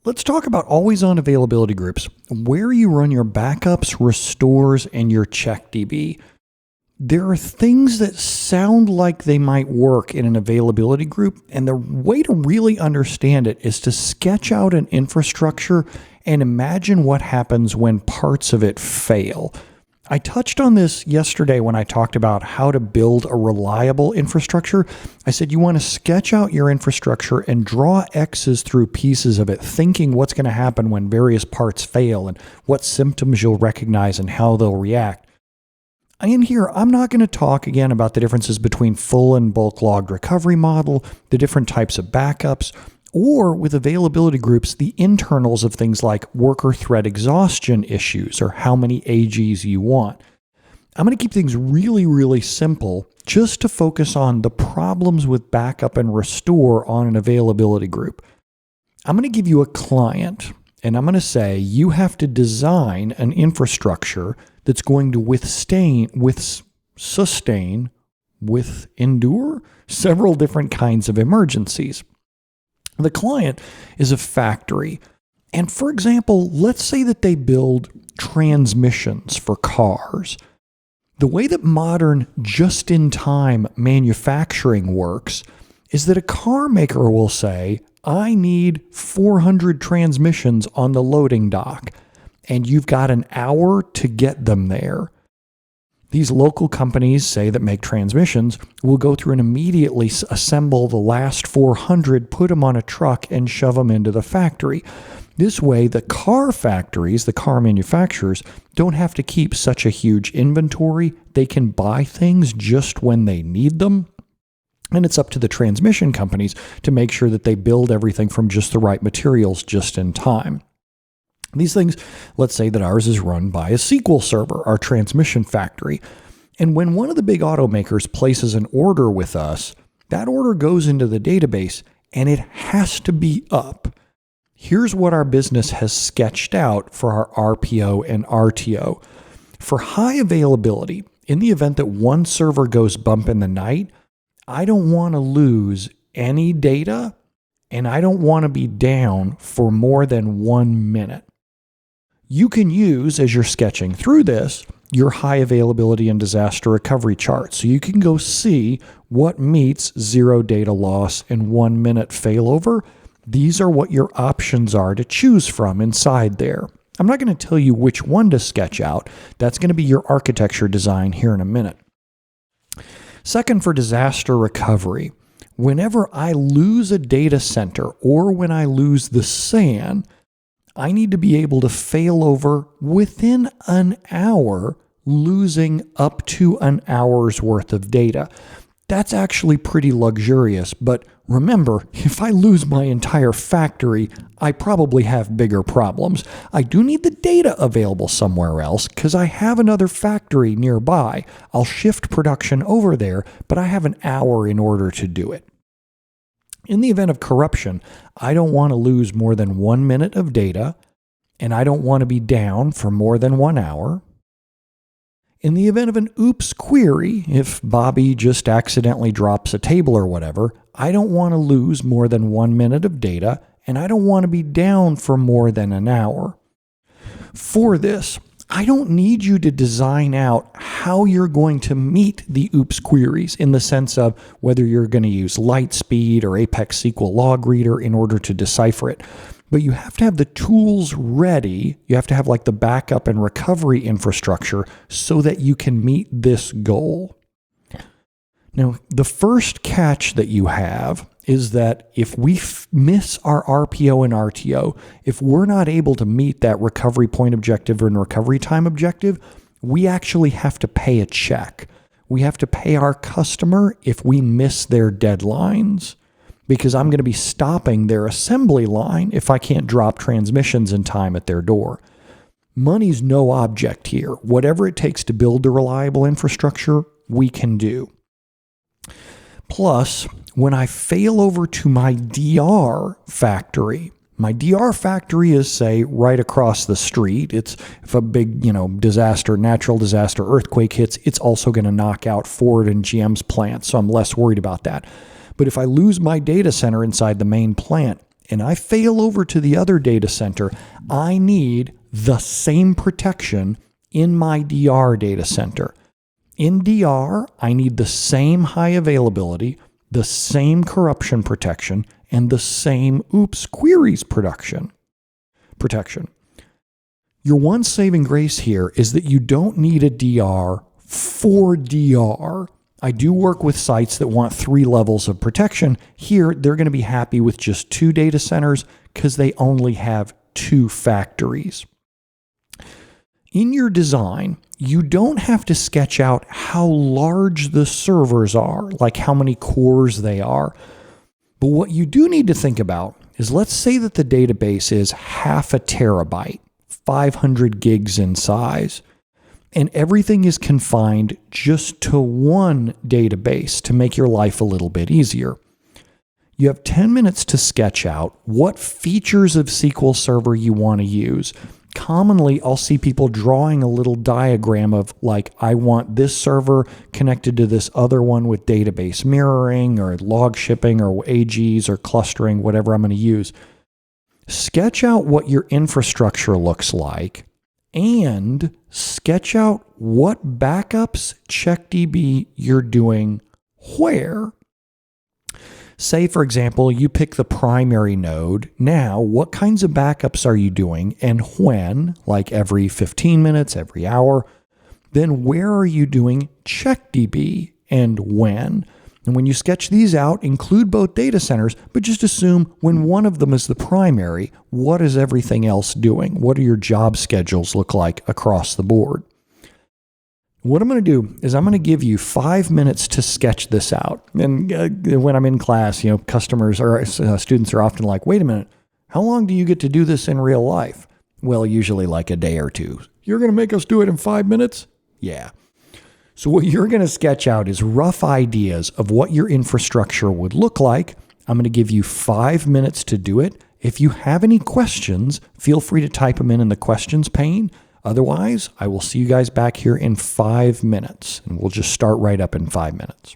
Let's talk about AlwaysOn Availability Groups, where you run your backups, restores, and your CHECKDB. There are things that sound like they might work in an availability group, and the way to really understand it is to sketch out an infrastructure and imagine what happens when parts of it fail. I touched on this yesterday when I talked about how to build a reliable infrastructure. I said you want to sketch out your infrastructure and draw X's through pieces of it, thinking what's going to happen when various parts fail and what symptoms you'll recognize and how they'll react. In here, I'm not going to talk again about the differences between full and bulk logged recovery model, the different types of backups, or with availability groups, the internals of things like worker thread exhaustion issues or how many AGs you want. I'm going to keep things really, really simple just to focus on the problems with backup and restore on an availability group. I'm going to give you a client, and I'm going to say you have to design an infrastructure that's going to endure several different kinds of emergencies. The client is a factory. And for example, let's say that they build transmissions for cars. The way that modern just-in-time manufacturing works is that a car maker will say, I need 400 transmissions on the loading dock, and you've got an hour to get them there. These local companies, say, that make transmissions, will go through and immediately assemble the last 400, put them on a truck, and shove them into the factory. This way, the car factories, the car manufacturers, don't have to keep such a huge inventory. They can buy things just when they need them. And it's up to the transmission companies to make sure that they build everything from just the right materials just in time. These things, let's say that ours is run by a SQL server, our transmission factory. And when one of the big automakers places an order with us, that order goes into the database and it has to be up. Here's what our business has sketched out for our RPO and RTO. For high availability, in the event that one server goes bump in the night, I don't want to lose any data and I don't want to be down for more than 1 minute. You can use, as you're sketching through this, your high availability and disaster recovery chart. So you can go see what meets 0 data loss and 1 minute failover. These are what your options are to choose from inside there. I'm not going to tell you which one to sketch out. That's going to be your architecture design here in a minute. Second, for disaster recovery, whenever I lose a data center or when I lose the SAN, I need to be able to fail over within an hour, losing up to an hour's worth of data. That's actually pretty luxurious, but remember, if I lose my entire factory, I probably have bigger problems. I do need the data available somewhere else because I have another factory nearby. I'll shift production over there, but I have an hour in order to do it. In the event of corruption, I don't want to lose more than 1 minute of data, and I don't want to be down for more than 1 hour. In the event of an oops query, if Bobby just accidentally drops a table or whatever, I don't want to lose more than 1 minute of data, and I don't want to be down for more than an hour. For this, I don't need you to design out how you're going to meet the oops queries in the sense of whether you're going to use Lightspeed or Apex SQL Log Reader in order to decipher it. But you have to have the tools ready. You have to have like the backup and recovery infrastructure so that you can meet this goal. Now, the first catch that you have is that if we miss our RPO and RTO, if we're not able to meet that recovery point objective and recovery time objective, we actually have to pay a check. We have to pay our customer if we miss their deadlines, because I'm going to be stopping their assembly line if I can't drop transmissions in time at their door. Money's no object here. Whatever it takes to build a reliable infrastructure, we can do. Plus, when I fail over to my DR factory is, say, right across the street. It's if a big, disaster, natural disaster, earthquake hits, it's also going to knock out Ford and GM's plants, so I'm less worried about that. But if I lose my data center inside the main plant and I fail over to the other data center, I need the same protection in my DR data center. In DR, I need the same high availability, the same corruption protection, and the same queries protection. Your one saving grace here is that you don't need a DR for DR. I do work with sites that want 3 levels of protection. Here, they're going to be happy with just 2 data centers because they only have 2 factories. In your design, you don't have to sketch out how large the servers are, like how many cores they are. But what you do need to think about is, let's say that the database is 0.5 terabyte, 500 gigs in size, and everything is confined just to one database to make your life a little bit easier. You have 10 minutes to sketch out what features of SQL Server you want to use. Commonly, I'll see people drawing a little diagram of, like, I want this server connected to this other one with database mirroring or log shipping or AGs or clustering, whatever I'm going to use. Sketch out what your infrastructure looks like and sketch out what backups CHECKDB you're doing where. Say, for example, you pick the primary node. Now, what kinds of backups are you doing and when? Like every 15 minutes, every hour. Then where are you doing CHECKDB and when? And when you sketch these out, include both data centers, but just assume when one of them is the primary, what is everything else doing? What do your job schedules look like across the board? What I'm going to do is I'm going to give you 5 minutes to sketch this out. And when I'm in class, customers or students are often like, wait a minute, how long do you get to do this in real life? Well, usually like a day or two. You're going to make us do it in 5 minutes? Yeah. So what you're going to sketch out is rough ideas of what your infrastructure would look like. I'm going to give you 5 minutes to do it. If you have any questions, feel free to type them in the questions pane. Otherwise, I will see you guys back here in 5 minutes, and we'll just start right up in 5 minutes.